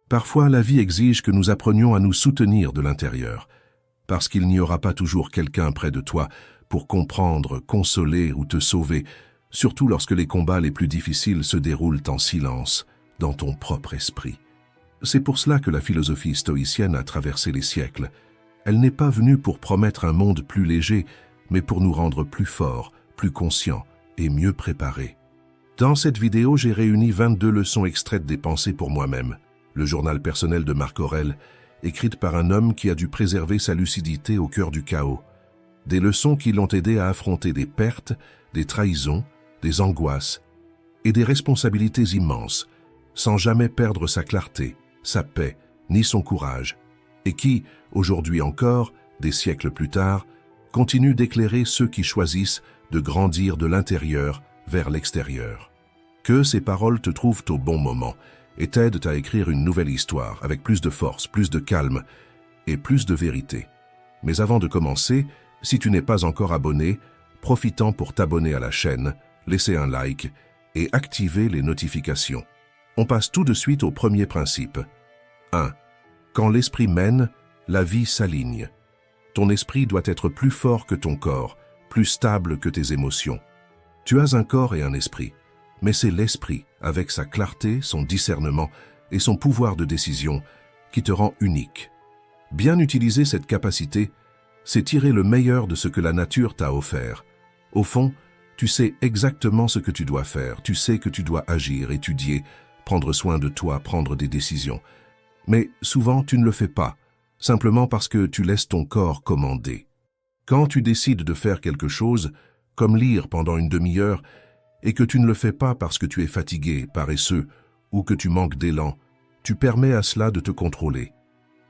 Parfois, la vie exige que nous apprenions à nous soutenir de l'intérieur, parce qu'il n'y aura pas toujours quelqu'un près de toi pour comprendre, consoler ou te sauver, surtout lorsque les combats les plus difficiles se déroulent en silence, dans ton propre esprit. C'est pour cela que la philosophie stoïcienne a traversé les siècles. Elle n'est pas venue pour promettre un monde plus léger, mais pour nous rendre plus forts, plus conscients et mieux préparés. Dans cette vidéo, j'ai réuni 22 leçons extraites des Pensées pour moi-même, le journal personnel de Marc Aurèle, écrite par un homme qui a dû préserver sa lucidité au cœur du chaos. Des leçons qui l'ont aidé à affronter des pertes, des trahisons, des angoisses et des responsabilités immenses, sans jamais perdre sa clarté, sa paix, ni son courage, et qui, aujourd'hui encore, des siècles plus tard, continue d'éclairer ceux qui choisissent de grandir de l'intérieur vers l'extérieur. Que ces paroles te trouvent au bon moment et t'aident à écrire une nouvelle histoire avec plus de force, plus de calme et plus de vérité. Mais avant de commencer, si tu n'es pas encore abonné, profitant pour t'abonner à la chaîne, laisser un like et activer les notifications. On passe tout de suite au premier principe. 1. Quand l'esprit mène, la vie s'aligne. Ton esprit doit être plus fort que ton corps, plus stable que tes émotions. Tu as un corps et un esprit, mais c'est l'esprit, avec sa clarté, son discernement et son pouvoir de décision, qui te rend unique. Bien utiliser cette capacité, c'est tirer le meilleur de ce que la nature t'a offert. Au fond, tu sais exactement ce que tu dois faire, tu sais que tu dois agir, étudier, prendre soin de toi, prendre des décisions. Mais souvent, tu ne le fais pas, simplement parce que tu laisses ton corps commander. Quand tu décides de faire quelque chose, comme lire pendant une demi-heure, et que tu ne le fais pas parce que tu es fatigué, paresseux, ou que tu manques d'élan, tu permets à cela de te contrôler.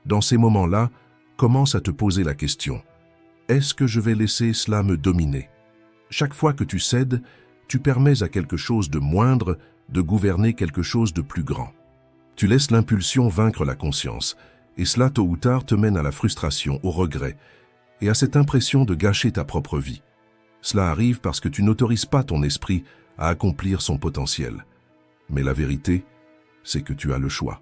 Dans ces moments-là, commence à te poser la question. Est-ce que je vais laisser cela me dominer? Chaque fois que tu cèdes, tu permets à quelque chose de moindre de gouverner quelque chose de plus grand. Tu laisses l'impulsion vaincre la conscience, et cela tôt ou tard te mène à la frustration, au regret, et à cette impression de gâcher ta propre vie. Cela arrive parce que tu n'autorises pas ton esprit à accomplir son potentiel. Mais la vérité, c'est que tu as le choix.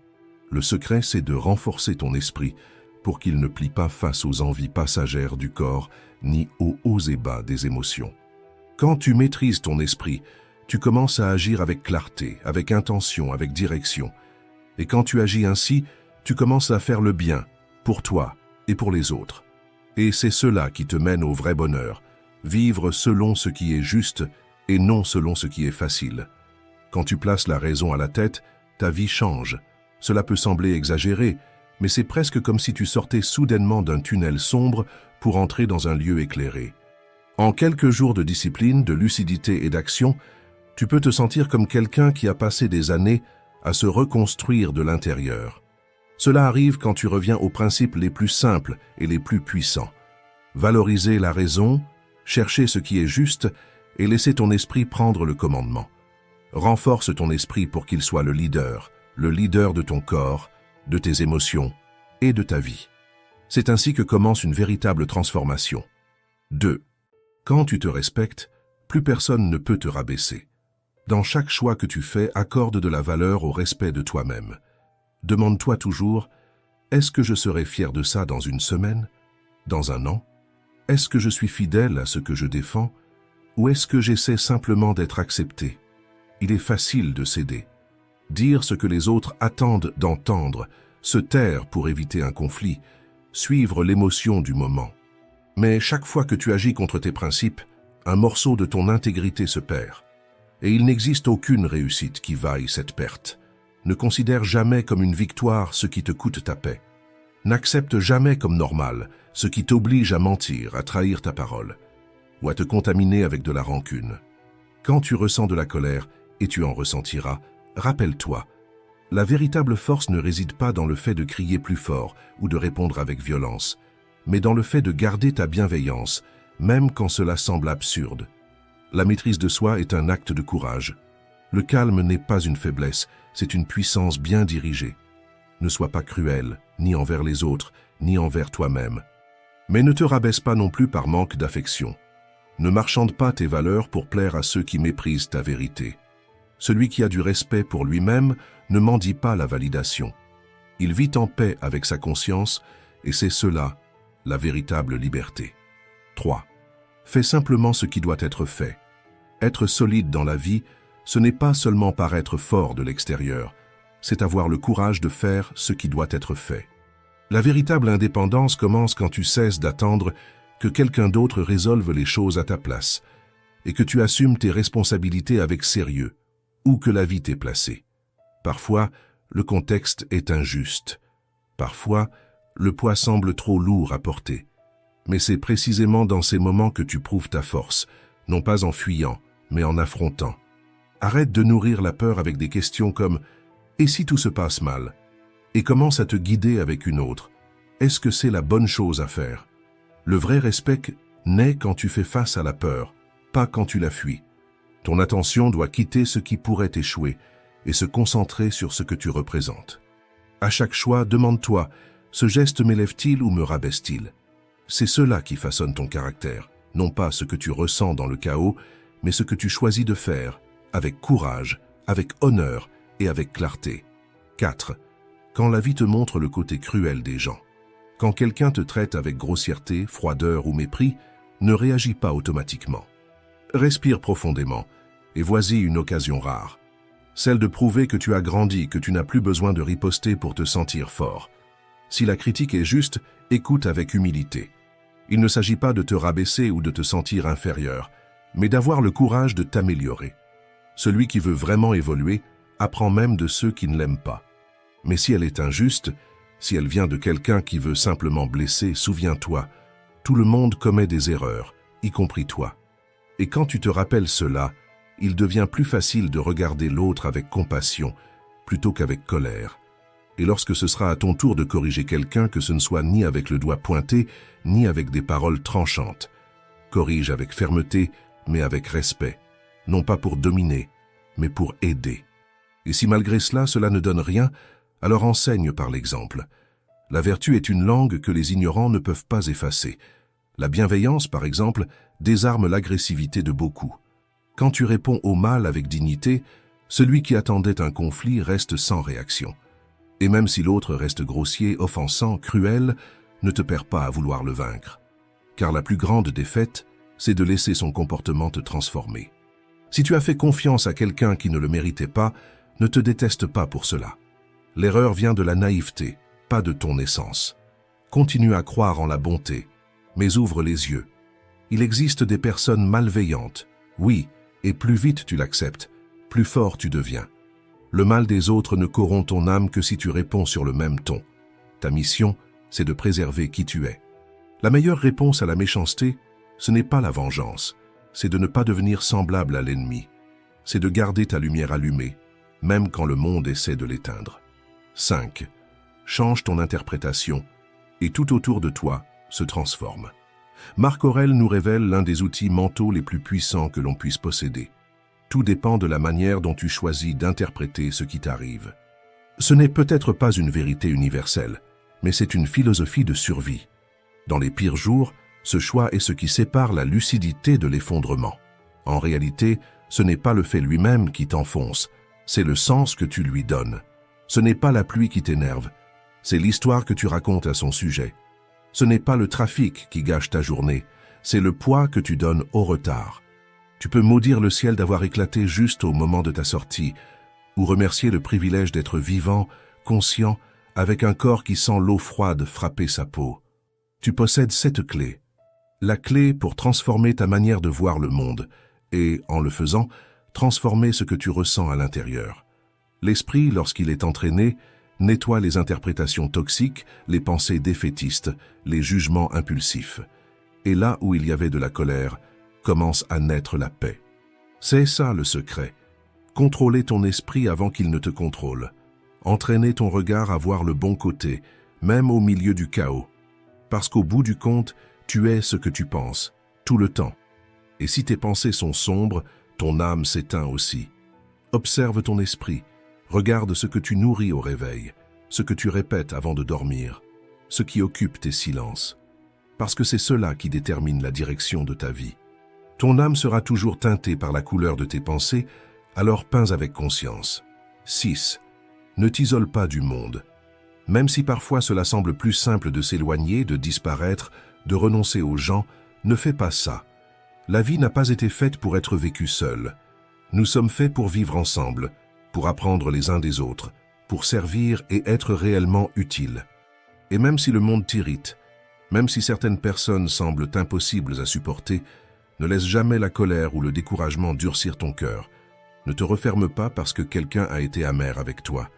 Le secret, c'est de renforcer ton esprit pour qu'il ne plie pas face aux envies passagères du corps ni aux hauts et bas des émotions. Quand tu maîtrises ton esprit, tu commences à agir avec clarté, avec intention, avec direction. Et quand tu agis ainsi, tu commences à faire le bien, pour toi et pour les autres. Et c'est cela qui te mène au vrai bonheur, vivre selon ce qui est juste et non selon ce qui est facile. Quand tu places la raison à la tête, ta vie change. Cela peut sembler exagéré, mais c'est presque comme si tu sortais soudainement d'un tunnel sombre pour entrer dans un lieu éclairé. En quelques jours de discipline, de lucidité et d'action, tu peux te sentir comme quelqu'un qui a passé des années à se reconstruire de l'intérieur. Cela arrive quand tu reviens aux principes les plus simples et les plus puissants. Valoriser la raison, chercher ce qui est juste et laisser ton esprit prendre le commandement. Renforce ton esprit pour qu'il soit le leader de ton corps, de tes émotions et de ta vie. C'est ainsi que commence une véritable transformation. 2. Quand tu te respectes, plus personne ne peut te rabaisser. Dans chaque choix que tu fais, accorde de la valeur au respect de toi-même. Demande-toi toujours, est-ce que je serai fier de ça dans une semaine? Dans un an? Est-ce que je suis fidèle à ce que je défends? Ou est-ce que j'essaie simplement d'être accepté? Il est facile de céder. Dire ce que les autres attendent d'entendre, se taire pour éviter un conflit, suivre l'émotion du moment. Mais chaque fois que tu agis contre tes principes, un morceau de ton intégrité se perd. Et il n'existe aucune réussite qui vaille cette perte. Ne considère jamais comme une victoire ce qui te coûte ta paix. N'accepte jamais comme normal ce qui t'oblige à mentir, à trahir ta parole, ou à te contaminer avec de la rancune. Quand tu ressens de la colère, et tu en ressentiras, rappelle-toi, la véritable force ne réside pas dans le fait de crier plus fort ou de répondre avec violence, mais dans le fait de garder ta bienveillance, même quand cela semble absurde. La maîtrise de soi est un acte de courage. Le calme n'est pas une faiblesse, c'est une puissance bien dirigée. Ne sois pas cruel, ni envers les autres, ni envers toi-même. Mais ne te rabaisse pas non plus par manque d'affection. Ne marchande pas tes valeurs pour plaire à ceux qui méprisent ta vérité. Celui qui a du respect pour lui-même ne mendie pas la validation. Il vit en paix avec sa conscience, et c'est cela, la véritable liberté. 3. Fais simplement ce qui doit être fait. Être solide dans la vie, ce n'est pas seulement paraître fort de l'extérieur, c'est avoir le courage de faire ce qui doit être fait. La véritable indépendance commence quand tu cesses d'attendre que quelqu'un d'autre résolve les choses à ta place, et que tu assumes tes responsabilités avec sérieux, où que la vie t'ait placé. Parfois, le contexte est injuste. Parfois, le poids semble trop lourd à porter. Mais c'est précisément dans ces moments que tu prouves ta force, non pas en fuyant, mais en affrontant. Arrête de nourrir la peur avec des questions comme « Et si tout se passe mal ?» et commence à te guider avec une autre. Est-ce que c'est la bonne chose à faire? Le vrai respect naît quand tu fais face à la peur, pas quand tu la fuis. Ton attention doit quitter ce qui pourrait échouer et se concentrer sur ce que tu représentes. À chaque choix, demande-toi, ce geste m'élève-t-il ou me rabaisse-t-il? C'est cela qui façonne ton caractère, non pas ce que tu ressens dans le chaos, mais ce que tu choisis de faire, avec courage, avec honneur et avec clarté. 4. Quand la vie te montre le côté cruel des gens. Quand quelqu'un te traite avec grossièreté, froideur ou mépris, ne réagis pas automatiquement. Respire profondément et voici une occasion rare. Celle de prouver que tu as grandi, que tu n'as plus besoin de riposter pour te sentir fort. Si la critique est juste, écoute avec humilité. Il ne s'agit pas de te rabaisser ou de te sentir inférieur, mais d'avoir le courage de t'améliorer. Celui qui veut vraiment évoluer apprend même de ceux qui ne l'aiment pas. Mais si elle est injuste, si elle vient de quelqu'un qui veut simplement blesser, souviens-toi, tout le monde commet des erreurs, y compris toi. Et quand tu te rappelles cela, il devient plus facile de regarder l'autre avec compassion plutôt qu'avec colère. Et lorsque ce sera à ton tour de corriger quelqu'un, que ce ne soit ni avec le doigt pointé, ni avec des paroles tranchantes. Corrige avec fermeté, mais avec respect. Non pas pour dominer, mais pour aider. Et si malgré cela, cela ne donne rien, alors enseigne par l'exemple. La vertu est une langue que les ignorants ne peuvent pas effacer. La bienveillance, par exemple, désarme l'agressivité de beaucoup. Quand tu réponds au mal avec dignité, celui qui attendait un conflit reste sans réaction. Et même si l'autre reste grossier, offensant, cruel, ne te perds pas à vouloir le vaincre. Car la plus grande défaite, c'est de laisser son comportement te transformer. Si tu as fait confiance à quelqu'un qui ne le méritait pas, ne te déteste pas pour cela. L'erreur vient de la naïveté, pas de ton essence. Continue à croire en la bonté, mais ouvre les yeux. Il existe des personnes malveillantes, oui, et plus vite tu l'acceptes, plus fort tu deviens. Le mal des autres ne corrompt ton âme que si tu réponds sur le même ton. Ta mission, c'est de préserver qui tu es. La meilleure réponse à la méchanceté, ce n'est pas la vengeance, c'est de ne pas devenir semblable à l'ennemi. C'est de garder ta lumière allumée, même quand le monde essaie de l'éteindre. 5. Change ton interprétation, et tout autour de toi se transforme. Marc Aurèle nous révèle l'un des outils mentaux les plus puissants que l'on puisse posséder. Tout dépend de la manière dont tu choisis d'interpréter ce qui t'arrive. Ce n'est peut-être pas une vérité universelle, mais c'est une philosophie de survie. Dans les pires jours, ce choix est ce qui sépare la lucidité de l'effondrement. En réalité, ce n'est pas le fait lui-même qui t'enfonce, c'est le sens que tu lui donnes. Ce n'est pas la pluie qui t'énerve, c'est l'histoire que tu racontes à son sujet. Ce n'est pas le trafic qui gâche ta journée, c'est le poids que tu donnes au retard. Tu peux maudire le ciel d'avoir éclaté juste au moment de ta sortie, ou remercier le privilège d'être vivant, conscient, avec un corps qui sent l'eau froide frapper sa peau. Tu possèdes cette clé. La clé pour transformer ta manière de voir le monde, et, en le faisant, transformer ce que tu ressens à l'intérieur. L'esprit, lorsqu'il est entraîné, nettoie les interprétations toxiques, les pensées défaitistes, les jugements impulsifs. Et là où il y avait de la colère, commence à naître la paix. C'est ça le secret. Contrôler ton esprit avant qu'il ne te contrôle. Entraîner ton regard à voir le bon côté, même au milieu du chaos. Parce qu'au bout du compte, tu es ce que tu penses, tout le temps. Et si tes pensées sont sombres, ton âme s'éteint aussi. Observe ton esprit. Regarde ce que tu nourris au réveil, ce que tu répètes avant de dormir, ce qui occupe tes silences. Parce que c'est cela qui détermine la direction de ta vie. Ton âme sera toujours teintée par la couleur de tes pensées, alors peins avec conscience. 6. Ne t'isole pas du monde. Même si parfois cela semble plus simple de s'éloigner, de disparaître, de renoncer aux gens, ne fais pas ça. La vie n'a pas été faite pour être vécue seule. Nous sommes faits pour vivre ensemble, pour apprendre les uns des autres, pour servir et être réellement utiles. Et même si le monde t'irrite, même si certaines personnes semblent impossibles à supporter, ne laisse jamais la colère ou le découragement durcir ton cœur. Ne te referme pas parce que quelqu'un a été amer avec toi.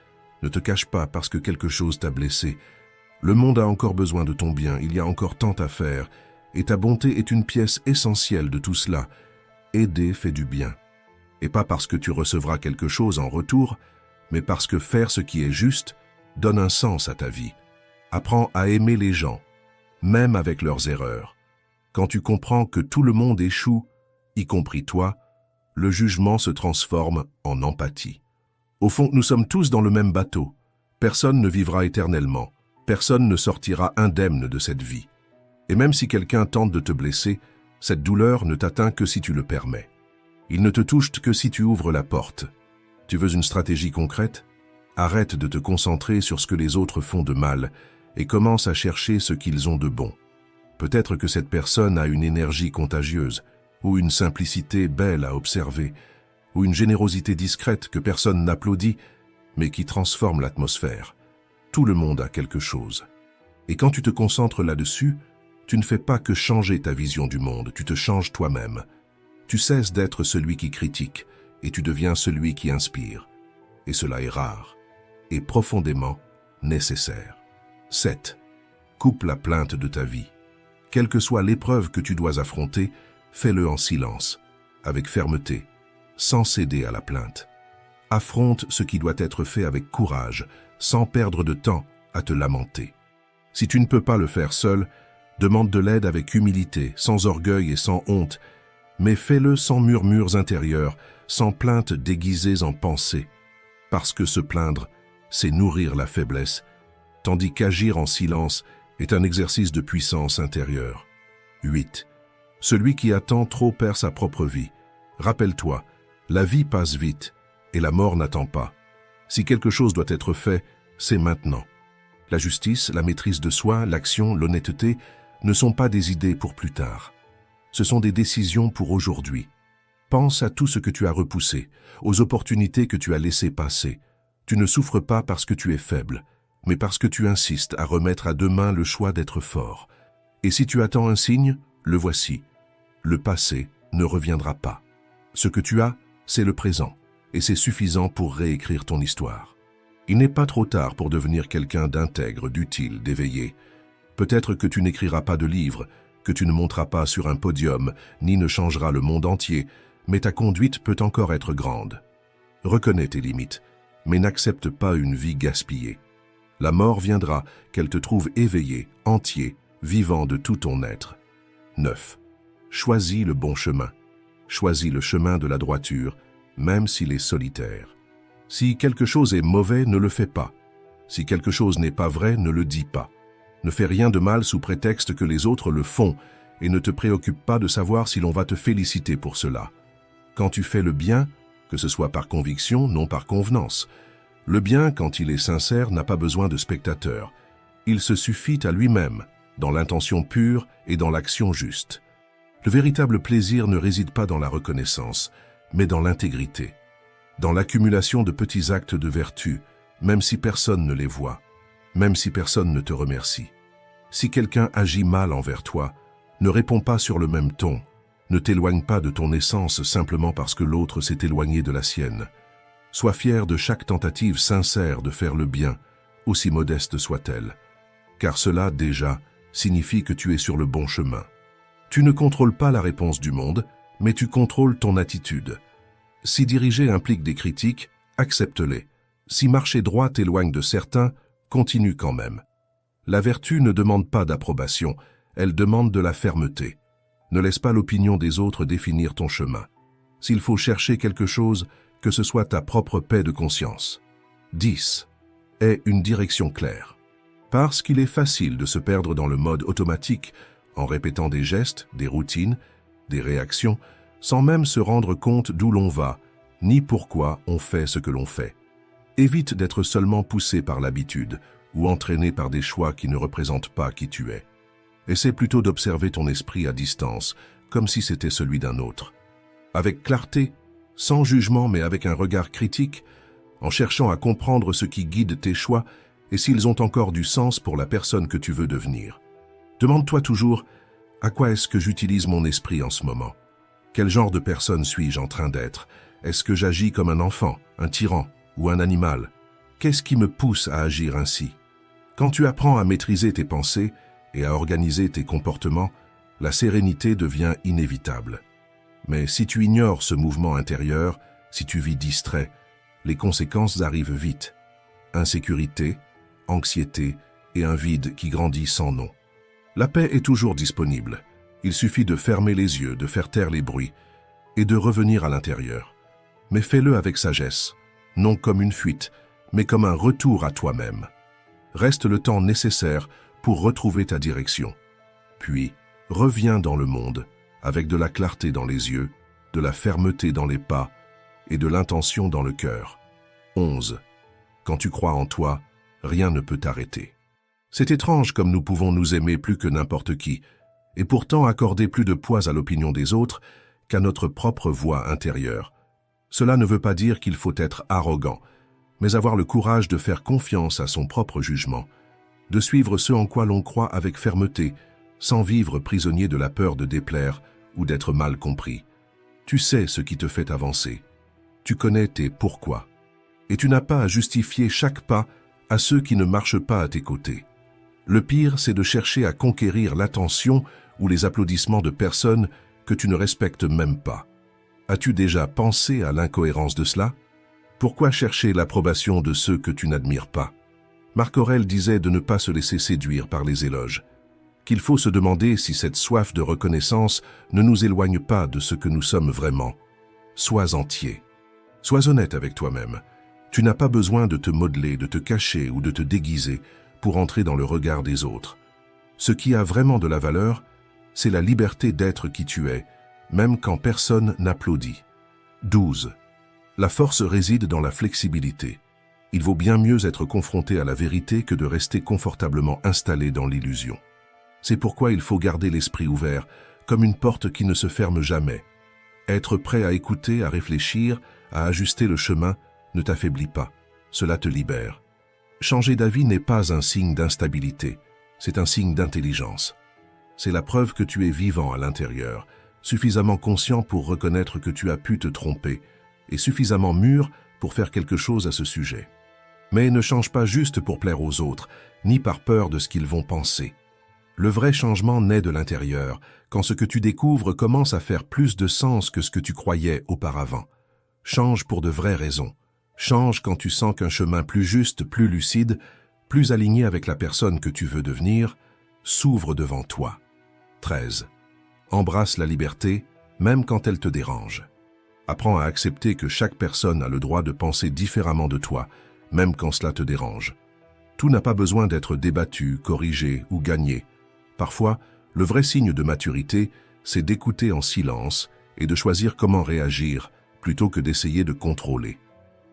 Ne te cache pas parce que quelque chose t'a blessé. Le monde a encore besoin de ton bien, il y a encore tant à faire, et ta bonté est une pièce essentielle de tout cela. Aider fait du bien. Et pas parce que tu recevras quelque chose en retour, mais parce que faire ce qui est juste donne un sens à ta vie. Apprends à aimer les gens, même avec leurs erreurs. Quand tu comprends que tout le monde échoue, y compris toi, le jugement se transforme en empathie. Au fond, nous sommes tous dans le même bateau. Personne ne vivra éternellement. Personne ne sortira indemne de cette vie. Et même si quelqu'un tente de te blesser, cette douleur ne t'atteint que si tu le permets. Il ne te touche que si tu ouvres la porte. Tu veux une stratégie concrète? Arrête de te concentrer sur ce que les autres font de mal et commence à chercher ce qu'ils ont de bon. Peut-être que cette personne a une énergie contagieuse, ou une simplicité belle à observer, ou une générosité discrète que personne n'applaudit, mais qui transforme l'atmosphère. Tout le monde a quelque chose. Et quand tu te concentres là-dessus, tu ne fais pas que changer ta vision du monde, tu te changes toi-même. Tu cesses d'être celui qui critique, et tu deviens celui qui inspire. Et cela est rare, et profondément nécessaire. 7. Coupe la plainte de ta vie. Quelle que soit l'épreuve que tu dois affronter, fais-le en silence, avec fermeté, sans céder à la plainte. Affronte ce qui doit être fait avec courage, sans perdre de temps à te lamenter. Si tu ne peux pas le faire seul, demande de l'aide avec humilité, sans orgueil et sans honte, mais fais-le sans murmures intérieurs, sans plaintes déguisées en pensées. Parce que se plaindre, c'est nourrir la faiblesse, tandis qu'agir en silence est un exercice de puissance intérieure. 8. Celui qui attend trop perd sa propre vie. Rappelle-toi, la vie passe vite et la mort n'attend pas. Si quelque chose doit être fait, c'est maintenant. La justice, la maîtrise de soi, l'action, l'honnêteté ne sont pas des idées pour plus tard. Ce sont des décisions pour aujourd'hui. Pense à tout ce que tu as repoussé, aux opportunités que tu as laissées passer. Tu ne souffres pas parce que tu es faible, mais parce que tu insistes à remettre à demain le choix d'être fort. Et si tu attends un signe, le voici. Le passé ne reviendra pas. Ce que tu as, c'est le présent, et c'est suffisant pour réécrire ton histoire. Il n'est pas trop tard pour devenir quelqu'un d'intègre, d'utile, d'éveillé. Peut-être que tu n'écriras pas de livre, que tu ne monteras pas sur un podium, ni ne changeras le monde entier, mais ta conduite peut encore être grande. Reconnais tes limites, mais n'accepte pas une vie gaspillée. La mort viendra, qu'elle te trouve éveillé, entier, vivant de tout ton être. 9. Choisis le bon chemin. Choisis le chemin de la droiture, même s'il est solitaire. Si quelque chose est mauvais, ne le fais pas. Si quelque chose n'est pas vrai, ne le dis pas. Ne fais rien de mal sous prétexte que les autres le font et ne te préoccupe pas de savoir si l'on va te féliciter pour cela. Quand tu fais le bien, que ce soit par conviction, non par convenance, le bien, quand il est sincère, n'a pas besoin de spectateurs. Il se suffit à lui-même, dans l'intention pure et dans l'action juste. Le véritable plaisir ne réside pas dans la reconnaissance, mais dans l'intégrité, dans l'accumulation de petits actes de vertu, même si personne ne les voit, même si personne ne te remercie. Si quelqu'un agit mal envers toi, ne réponds pas sur le même ton, ne t'éloigne pas de ton essence simplement parce que l'autre s'est éloigné de la sienne. Sois fier de chaque tentative sincère de faire le bien, aussi modeste soit-elle, car cela, déjà, signifie que tu es sur le bon chemin. Tu ne contrôles pas la réponse du monde, mais tu contrôles ton attitude. Si diriger implique des critiques, accepte-les. Si marcher droit t'éloigne de certains, continue quand même. La vertu ne demande pas d'approbation, elle demande de la fermeté. Ne laisse pas l'opinion des autres définir ton chemin. S'il faut chercher quelque chose, que ce soit ta propre paix de conscience. 10. Aie une direction claire. Parce qu'il est facile de se perdre dans le mode automatique en répétant des gestes, des routines, des réactions, sans même se rendre compte d'où l'on va, ni pourquoi on fait ce que l'on fait. Évite d'être seulement poussé par l'habitude ou entraîné par des choix qui ne représentent pas qui tu es. Essaie plutôt d'observer ton esprit à distance, comme si c'était celui d'un autre. Avec clarté, sans jugement mais avec un regard critique, en cherchant à comprendre ce qui guide tes choix et s'ils ont encore du sens pour la personne que tu veux devenir. Demande-toi toujours, à quoi est-ce que j'utilise mon esprit en ce moment? Quel genre de personne suis-je en train d'être? Est-ce que j'agis comme un enfant, un tyran ou un animal? Qu'est-ce qui me pousse à agir ainsi? Quand tu apprends à maîtriser tes pensées et à organiser tes comportements, la sérénité devient inévitable. Mais si tu ignores ce mouvement intérieur, si tu vis distrait, les conséquences arrivent vite. Insécurité, anxiété et un vide qui grandit sans nom. La paix est toujours disponible. Il suffit de fermer les yeux, de faire taire les bruits et de revenir à l'intérieur. Mais fais-le avec sagesse, non comme une fuite, mais comme un retour à toi-même. Reste le temps nécessaire pour retrouver ta direction. Puis, reviens dans le monde avec de la clarté dans les yeux, de la fermeté dans les pas et de l'intention dans le cœur. 11. Quand tu crois en toi, rien ne peut t'arrêter. C'est étrange comme nous pouvons nous aimer plus que n'importe qui, et pourtant accorder plus de poids à l'opinion des autres qu'à notre propre voix intérieure. Cela ne veut pas dire qu'il faut être arrogant, mais avoir le courage de faire confiance à son propre jugement, de suivre ce en quoi l'on croit avec fermeté, sans vivre prisonnier de la peur de déplaire ou d'être mal compris. Tu sais ce qui te fait avancer. Tu connais tes pourquoi. Et tu n'as pas à justifier chaque pas à ceux qui ne marchent pas à tes côtés. Le pire, c'est de chercher à conquérir l'attention ou les applaudissements de personnes que tu ne respectes même pas. As-tu déjà pensé à l'incohérence de cela? Pourquoi chercher l'approbation de ceux que tu n'admires pas? Marc Aurèle disait de ne pas se laisser séduire par les éloges, qu'il faut se demander si cette soif de reconnaissance ne nous éloigne pas de ce que nous sommes vraiment. Sois entier. Sois honnête avec toi-même. Tu n'as pas besoin de te modeler, de te cacher ou de te déguiser pour entrer dans le regard des autres. Ce qui a vraiment de la valeur, c'est la liberté d'être qui tu es, même quand personne n'applaudit. 12. La force réside dans la flexibilité. Il vaut bien mieux être confronté à la vérité que de rester confortablement installé dans l'illusion. C'est pourquoi il faut garder l'esprit ouvert, comme une porte qui ne se ferme jamais. Être prêt à écouter, à réfléchir, à ajuster le chemin, ne t'affaiblit pas. Cela te libère. Changer d'avis n'est pas un signe d'instabilité, c'est un signe d'intelligence. C'est la preuve que tu es vivant à l'intérieur, suffisamment conscient pour reconnaître que tu as pu te tromper, et suffisamment mûr pour faire quelque chose à ce sujet. Mais ne change pas juste pour plaire aux autres, ni par peur de ce qu'ils vont penser. Le vrai changement naît de l'intérieur, quand ce que tu découvres commence à faire plus de sens que ce que tu croyais auparavant. Change pour de vraies raisons. Change quand tu sens qu'un chemin plus juste, plus lucide, plus aligné avec la personne que tu veux devenir, s'ouvre devant toi. 13. Embrasse la liberté, même quand elle te dérange. Apprends à accepter que chaque personne a le droit de penser différemment de toi, même quand cela te dérange. Tout n'a pas besoin d'être débattu, corrigé ou gagné. Parfois, le vrai signe de maturité, c'est d'écouter en silence et de choisir comment réagir, plutôt que d'essayer de contrôler.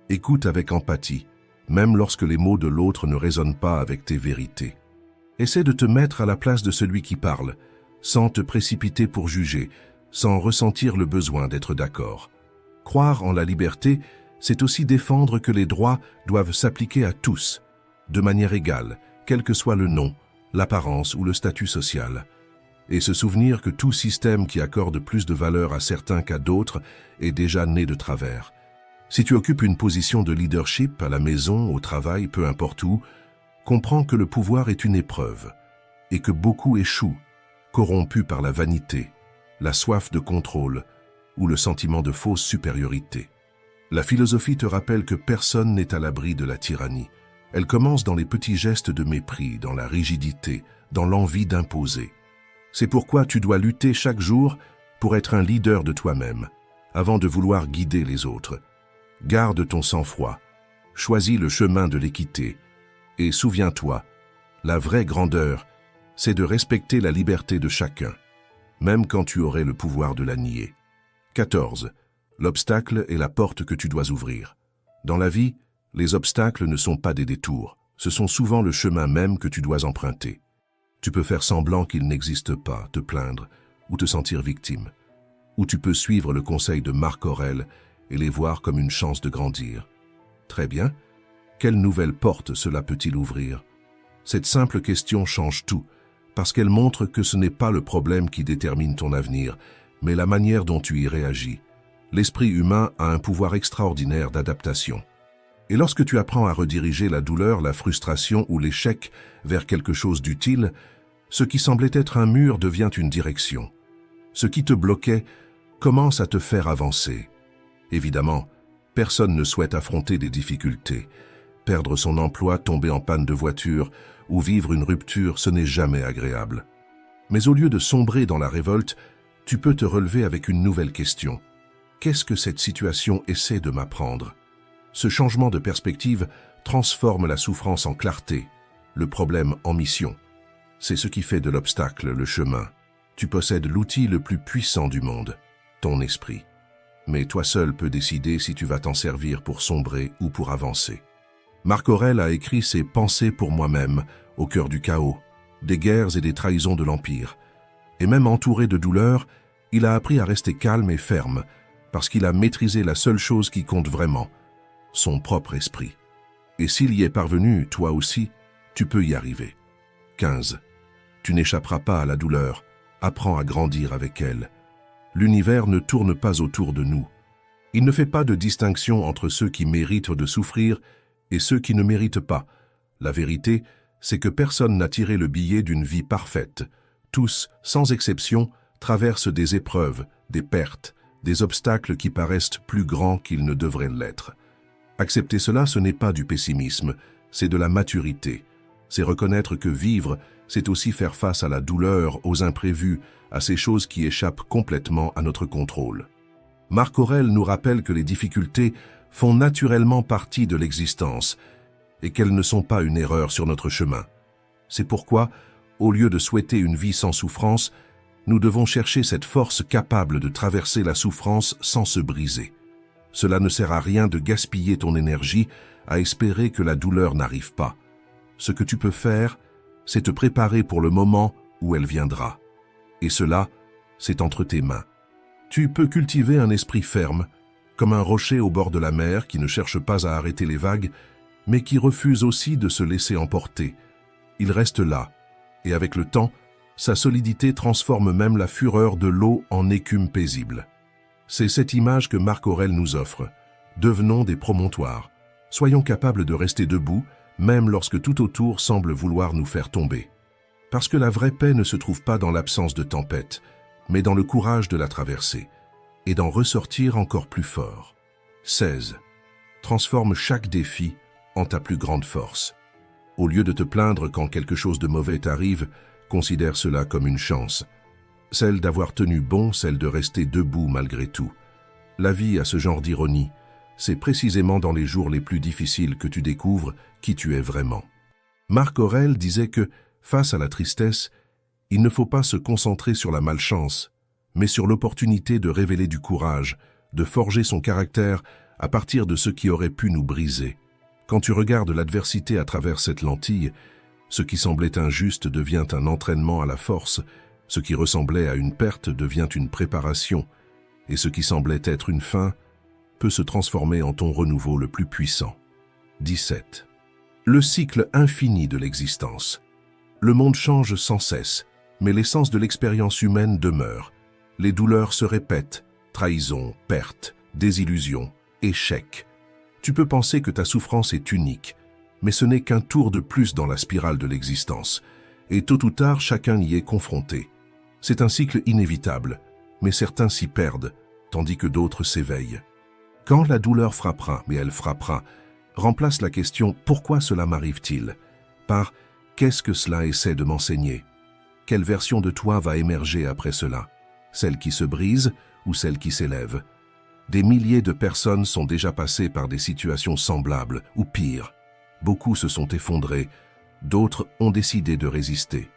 Écoute avec empathie, même lorsque les mots de l'autre ne résonnent pas avec tes vérités. Essaie de te mettre à la place de celui qui parle, sans te précipiter pour juger, sans ressentir le besoin d'être d'accord. Croire en la liberté, c'est aussi défendre que les droits doivent s'appliquer à tous, de manière égale, quel que soit le nom, l'apparence ou le statut social. Et se souvenir que tout système qui accorde plus de valeur à certains qu'à d'autres est déjà né de travers. Si tu occupes une position de leadership à la maison, au travail, peu importe où, comprends que le pouvoir est une épreuve et que beaucoup échouent, corrompus par la vanité, la soif de contrôle ou le sentiment de fausse supériorité. La philosophie te rappelle que personne n'est à l'abri de la tyrannie. Elle commence dans les petits gestes de mépris, dans la rigidité, dans l'envie d'imposer. C'est pourquoi tu dois lutter chaque jour pour être un leader de toi-même, avant de vouloir guider les autres. Garde ton sang-froid, choisis le chemin de l'équité, et souviens-toi, la vraie grandeur, c'est de respecter la liberté de chacun, même quand tu aurais le pouvoir de la nier. 14. L'obstacle est la porte que tu dois ouvrir. Dans la vie, les obstacles ne sont pas des détours, Ce sont souvent le chemin même que tu dois emprunter. Tu peux faire semblant qu'il n'existe pas, te plaindre ou te sentir victime. Ou tu peux suivre le conseil de Marc Aurèle et les voir comme une chance de grandir. Très bien. Quelle nouvelle porte cela peut-il ouvrir? Cette simple question change tout, parce qu'elle montre que ce n'est pas le problème qui détermine ton avenir, mais la manière dont tu y réagis. L'esprit humain a un pouvoir extraordinaire d'adaptation. Et lorsque tu apprends à rediriger la douleur, la frustration ou l'échec vers quelque chose d'utile, ce qui semblait être un mur devient une direction. Ce qui te bloquait commence à te faire avancer. Évidemment, personne ne souhaite affronter des difficultés. Perdre son emploi, tomber en panne de voiture ou vivre une rupture, ce n'est jamais agréable. Mais au lieu de sombrer dans la révolte, tu peux te relever avec une nouvelle question. Qu'est-ce que cette situation essaie de m'apprendre? Ce changement de perspective transforme la souffrance en clarté, le problème en mission. C'est ce qui fait de l'obstacle le chemin. Tu possèdes l'outil le plus puissant du monde, ton esprit. Mais toi seul peux décider si tu vas t'en servir pour sombrer ou pour avancer. Marc Aurèle a écrit ses Pensées pour moi-même, au cœur du chaos, des guerres et des trahisons de l'Empire. Et même entouré de douleur, il a appris à rester calme et ferme, parce qu'il a maîtrisé la seule chose qui compte vraiment, son propre esprit. Et s'il y est parvenu, toi aussi, tu peux y arriver. 15. Tu n'échapperas pas à la douleur, apprends à grandir avec elle. L'univers ne tourne pas autour de nous. Il ne fait pas de distinction entre ceux qui méritent de souffrir et ceux qui ne méritent pas. La vérité, c'est que personne n'a tiré le billet d'une vie parfaite. Tous, sans exception, traversent des épreuves, des pertes, des obstacles qui paraissent plus grands qu'ils ne devraient l'être. Accepter cela, ce n'est pas du pessimisme, c'est de la maturité. C'est reconnaître que vivre, c'est aussi faire face à la douleur, aux imprévus, à ces choses qui échappent complètement à notre contrôle. Marc Aurèle nous rappelle que les difficultés font naturellement partie de l'existence et qu'elles ne sont pas une erreur sur notre chemin. C'est pourquoi, au lieu de souhaiter une vie sans souffrance, nous devons chercher cette force capable de traverser la souffrance sans se briser. Cela ne sert à rien de gaspiller ton énergie à espérer que la douleur n'arrive pas. Ce que tu peux faire, c'est te préparer pour le moment où elle viendra. Et cela, c'est entre tes mains. Tu peux cultiver un esprit ferme, comme un rocher au bord de la mer qui ne cherche pas à arrêter les vagues, mais qui refuse aussi de se laisser emporter. Il reste là, et avec le temps, sa solidité transforme même la fureur de l'eau en écume paisible. C'est cette image que Marc Aurèle nous offre. Devenons des promontoires. Soyons capables de rester debout, même lorsque tout autour semble vouloir nous faire tomber. Parce que la vraie paix ne se trouve pas dans l'absence de tempête, mais dans le courage de la traverser, et d'en ressortir encore plus fort. 16. Transforme chaque défi en ta plus grande force. Au lieu de te plaindre quand quelque chose de mauvais t'arrive, considère cela comme une chance. Celle d'avoir tenu bon, celle de rester debout malgré tout. La vie a ce genre d'ironie. C'est précisément dans les jours les plus difficiles que tu découvres qui tu es vraiment. Marc Aurèle disait que, face à la tristesse, il ne faut pas se concentrer sur la malchance, mais sur l'opportunité de révéler du courage, de forger son caractère à partir de ce qui aurait pu nous briser. Quand tu regardes l'adversité à travers cette lentille, ce qui semblait injuste devient un entraînement à la force, ce qui ressemblait à une perte devient une préparation, et ce qui semblait être une fin peut se transformer en ton renouveau le plus puissant. 17. Le cycle infini de l'existence. Le monde change sans cesse, mais l'essence de l'expérience humaine demeure. Les douleurs se répètent, trahison, perte, désillusion, échec. Tu peux penser que ta souffrance est unique, mais ce n'est qu'un tour de plus dans la spirale de l'existence, et tôt ou tard chacun y est confronté. C'est un cycle inévitable, mais certains s'y perdent, tandis que d'autres s'éveillent. Quand la douleur frappera, mais elle frappera, remplace la question « Pourquoi cela m'arrive-t-il » par « Qu'est-ce que cela essaie de m'enseigner » Quelle version de toi va émerger après cela? Celle qui se brise ou celle qui s'élève? Des milliers de personnes sont déjà passées par des situations semblables, ou pire. Beaucoup se sont effondrés, d'autres ont décidé de résister.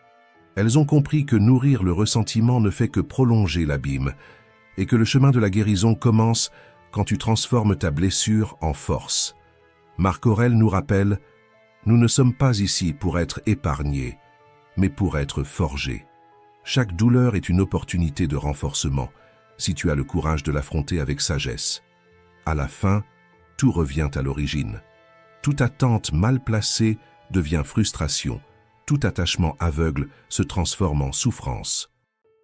Elles ont compris que nourrir le ressentiment ne fait que prolonger l'abîme, et que le chemin de la guérison commence quand tu transformes ta blessure en force. Marc Aurèle nous rappelle « Nous ne sommes pas ici pour être épargnés, mais pour être forgés. Chaque douleur est une opportunité de renforcement, si tu as le courage de l'affronter avec sagesse. À la fin, tout revient à l'origine. Toute attente mal placée devient frustration. Tout attachement aveugle se transforme en souffrance.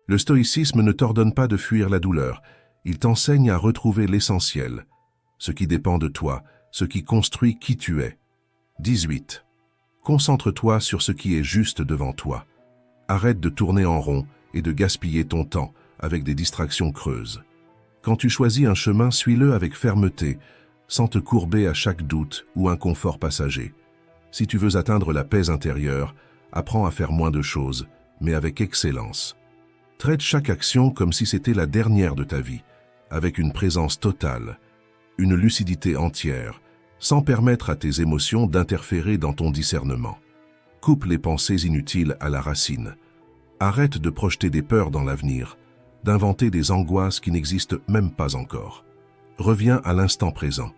Le stoïcisme ne t'ordonne pas de fuir la douleur. Il t'enseigne à retrouver l'essentiel, ce qui dépend de toi, ce qui construit qui tu es. 18. Concentre-toi sur ce qui est juste devant toi. Arrête de tourner en rond et de gaspiller ton temps avec des distractions creuses. Quand tu choisis un chemin, suis-le avec fermeté, sans te courber à chaque doute ou inconfort passager. Si tu veux atteindre la paix intérieure, apprends à faire moins de choses, mais avec excellence. Traite chaque action comme si c'était la dernière de ta vie, avec une présence totale, une lucidité entière, sans permettre à tes émotions d'interférer dans ton discernement. Coupe les pensées inutiles à la racine. Arrête de projeter des peurs dans l'avenir, d'inventer des angoisses qui n'existent même pas encore. Reviens à l'instant présent.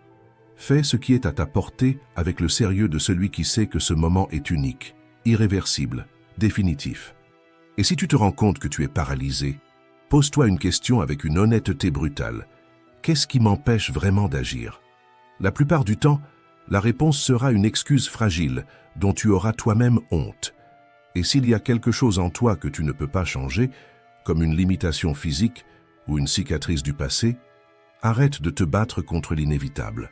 Fais ce qui est à ta portée avec le sérieux de celui qui sait que ce moment est unique, irréversible, définitif. Et si tu te rends compte que tu es paralysé, pose-toi une question avec une honnêteté brutale. Qu'est-ce qui m'empêche vraiment d'agir? La plupart du temps, la réponse sera une excuse fragile dont tu auras toi-même honte. Et s'il y a quelque chose en toi que tu ne peux pas changer, comme une limitation physique ou une cicatrice du passé, arrête de te battre contre l'inévitable.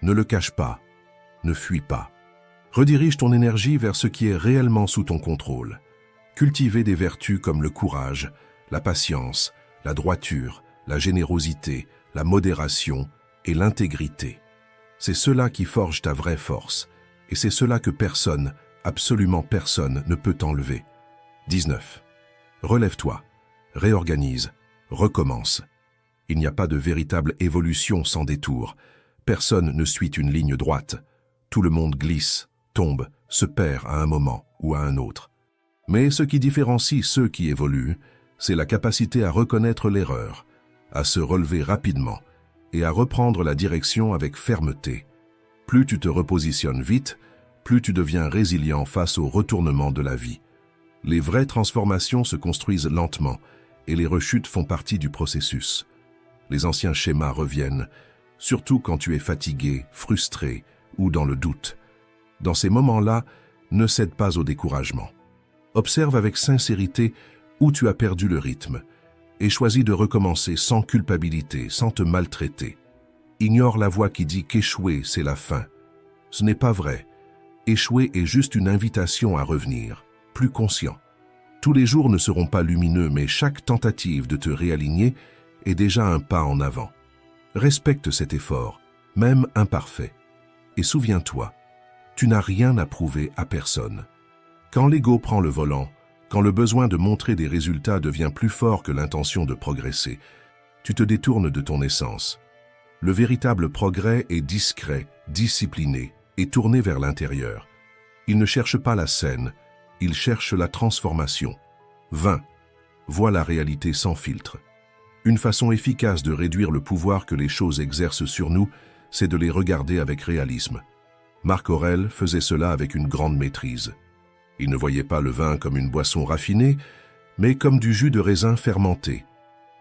Ne le cache pas, ne fuis pas. Redirige ton énergie vers ce qui est réellement sous ton contrôle. Cultivez des vertus comme le courage, la patience, la droiture, la générosité, la modération et l'intégrité. C'est cela qui forge ta vraie force, et c'est cela que personne, absolument personne, ne peut t'enlever. 19. Relève-toi, réorganise, recommence. Il n'y a pas de véritable évolution sans détour. Personne ne suit une ligne droite. Tout le monde glisse, tombe, se perd à un moment ou à un autre. Mais ce qui différencie ceux qui évoluent, c'est la capacité à reconnaître l'erreur, à se relever rapidement et à reprendre la direction avec fermeté. Plus tu te repositionnes vite, plus tu deviens résilient face au retournement de la vie. Les vraies transformations se construisent lentement et les rechutes font partie du processus. Les anciens schémas reviennent, surtout quand tu es fatigué, frustré ou dans le doute. Dans ces moments-là, ne cède pas au découragement. Observe avec sincérité où tu as perdu le rythme et choisis de recommencer sans culpabilité, sans te maltraiter. Ignore la voix qui dit qu'échouer, c'est la fin. Ce n'est pas vrai. Échouer est juste une invitation à revenir, plus conscient. Tous les jours ne seront pas lumineux, mais chaque tentative de te réaligner est déjà un pas en avant. Respecte cet effort, même imparfait. Et souviens-toi, tu n'as rien à prouver à personne. Quand l'ego prend le volant, quand le besoin de montrer des résultats devient plus fort que l'intention de progresser, tu te détournes de ton essence. Le véritable progrès est discret, discipliné et tourné vers l'intérieur. Il ne cherche pas la scène, il cherche la transformation. 20. Vois la réalité sans filtre. Une façon efficace de réduire le pouvoir que les choses exercent sur nous, c'est de les regarder avec réalisme. Marc Aurèle faisait cela avec une grande maîtrise. Il ne voyait pas le vin comme une boisson raffinée, mais comme du jus de raisin fermenté.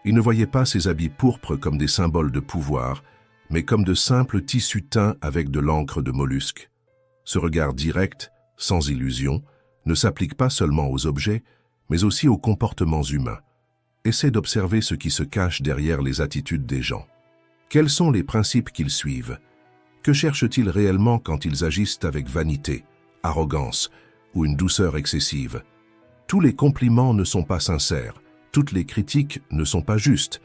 Il ne voyait pas ses habits pourpres comme des symboles de pouvoir, mais comme de simples tissus teints avec de l'encre de mollusque. Ce regard direct, sans illusion, ne s'applique pas seulement aux objets, mais aussi aux comportements humains. Essaie d'observer ce qui se cache derrière les attitudes des gens. Quels sont les principes qu'ils suivent? Que cherchent-ils réellement quand ils agissent avec vanité, arrogance ou une douceur excessive? Tous les compliments ne sont pas sincères, toutes les critiques ne sont pas justes,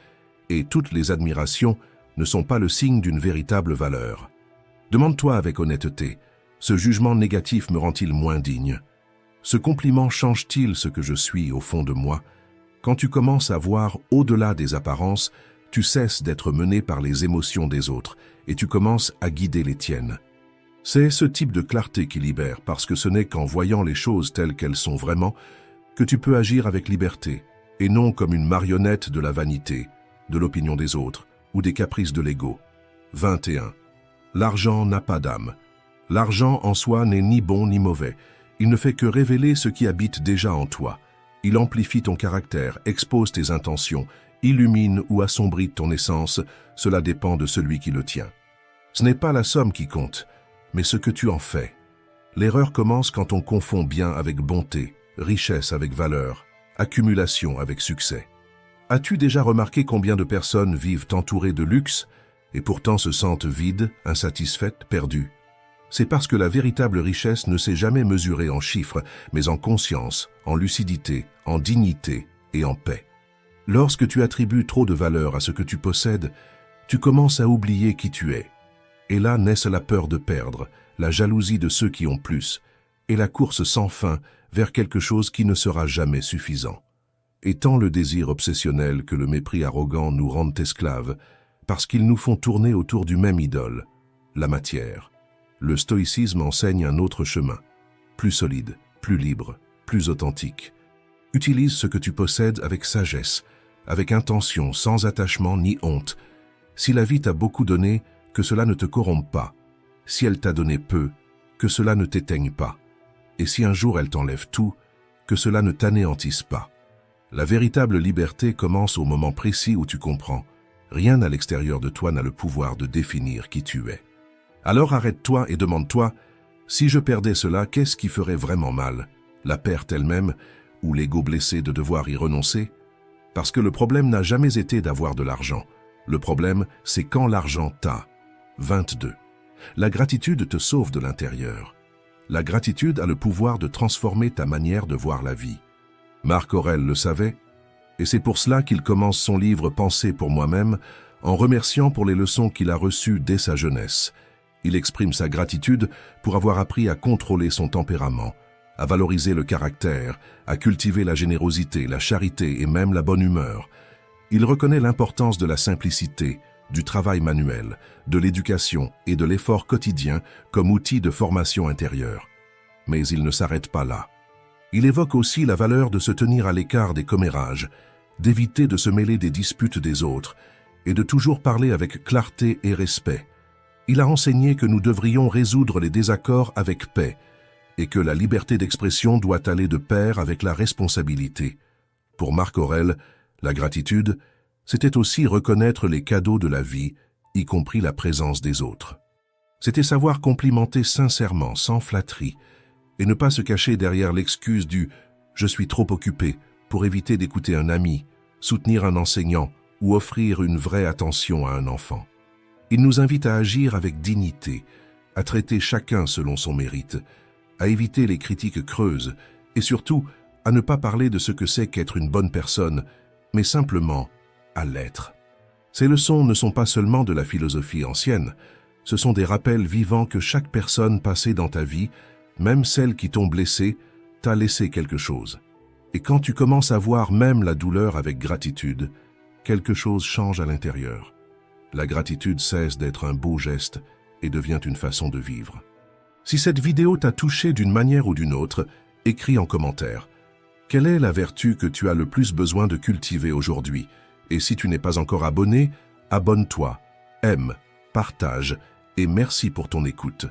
et toutes les admirations ne sont pas le signe d'une véritable valeur. Demande-toi avec honnêteté, ce jugement négatif me rend-il moins digne? Ce compliment change-t-il ce que je suis au fond de moi? Quand tu commences à voir au-delà des apparences, tu cesses d'être mené par les émotions des autres et tu commences à guider les tiennes. C'est ce type de clarté qui libère, parce que ce n'est qu'en voyant les choses telles qu'elles sont vraiment que tu peux agir avec liberté, et non comme une marionnette de la vanité, de l'opinion des autres ou des caprices de l'ego. 21. L'argent n'a pas d'âme. L'argent en soi n'est ni bon ni mauvais. Il ne fait que révéler ce qui habite déjà en toi. Il amplifie ton caractère, expose tes intentions, illumine ou assombrit ton essence, cela dépend de celui qui le tient. Ce n'est pas la somme qui compte, mais ce que tu en fais. L'erreur commence quand on confond bien avec bonté, richesse avec valeur, accumulation avec succès. As-tu déjà remarqué combien de personnes vivent entourées de luxe et pourtant se sentent vides, insatisfaites, perdues? C'est parce que la véritable richesse ne s'est jamais mesurée en chiffres, mais en conscience, en lucidité, en dignité et en paix. Lorsque tu attribues trop de valeur à ce que tu possèdes, tu commences à oublier qui tu es. Et là naissent la peur de perdre, la jalousie de ceux qui ont plus, et la course sans fin vers quelque chose qui ne sera jamais suffisant. Et tant le désir obsessionnel que le mépris arrogant nous rendent esclaves, parce qu'ils nous font tourner autour du même idole, la matière. Le stoïcisme enseigne un autre chemin, plus solide, plus libre, plus authentique. Utilise ce que tu possèdes avec sagesse, avec intention, sans attachement ni honte. Si la vie t'a beaucoup donné, que cela ne te corrompe pas. Si elle t'a donné peu, que cela ne t'éteigne pas. Et si un jour elle t'enlève tout, que cela ne t'anéantisse pas. La véritable liberté commence au moment précis où tu comprends. Rien à l'extérieur de toi n'a le pouvoir de définir qui tu es. Alors arrête-toi et demande-toi, si je perdais cela, qu'est-ce qui ferait vraiment mal? La perte elle-même, ou l'ego blessé de devoir y renoncer? Parce que le problème n'a jamais été d'avoir de l'argent. Le problème, c'est quand l'argent t'a. 22. La gratitude te sauve de l'intérieur. La gratitude a le pouvoir de transformer ta manière de voir la vie. Marc Aurèle le savait, et c'est pour cela qu'il commence son livre « Penser pour moi-même » en remerciant pour les leçons qu'il a reçues dès sa jeunesse. Il exprime sa gratitude pour avoir appris à contrôler son tempérament, à valoriser le caractère, à cultiver la générosité, la charité et même la bonne humeur. Il reconnaît l'importance de la simplicité, du travail manuel, de l'éducation et de l'effort quotidien comme outil de formation intérieure. Mais il ne s'arrête pas là. Il évoque aussi la valeur de se tenir à l'écart des commérages, d'éviter de se mêler des disputes des autres et de toujours parler avec clarté et respect. Il a enseigné que nous devrions résoudre les désaccords avec paix et que la liberté d'expression doit aller de pair avec la responsabilité. Pour Marc Aurèle, la gratitude, c'était aussi reconnaître les cadeaux de la vie, y compris la présence des autres. C'était savoir complimenter sincèrement, sans flatterie, et ne pas se cacher derrière l'excuse du « je suis trop occupé » pour éviter d'écouter un ami, soutenir un enseignant ou offrir une vraie attention à un enfant. Il nous invite à agir avec dignité, à traiter chacun selon son mérite, à éviter les critiques creuses et surtout à ne pas parler de ce que c'est qu'être une bonne personne, mais simplement à l'être. Ces leçons ne sont pas seulement de la philosophie ancienne, ce sont des rappels vivants que chaque personne passée dans ta vie, même celle qui t'ont blessé, t'a laissé quelque chose. Et quand tu commences à voir même la douleur avec gratitude, quelque chose change à l'intérieur. La gratitude cesse d'être un beau geste et devient une façon de vivre. Si cette vidéo t'a touché d'une manière ou d'une autre, écris en commentaire. Quelle est la vertu que tu as le plus besoin de cultiver aujourd'hui? Et si tu n'es pas encore abonné, abonne-toi, aime, partage et merci pour ton écoute.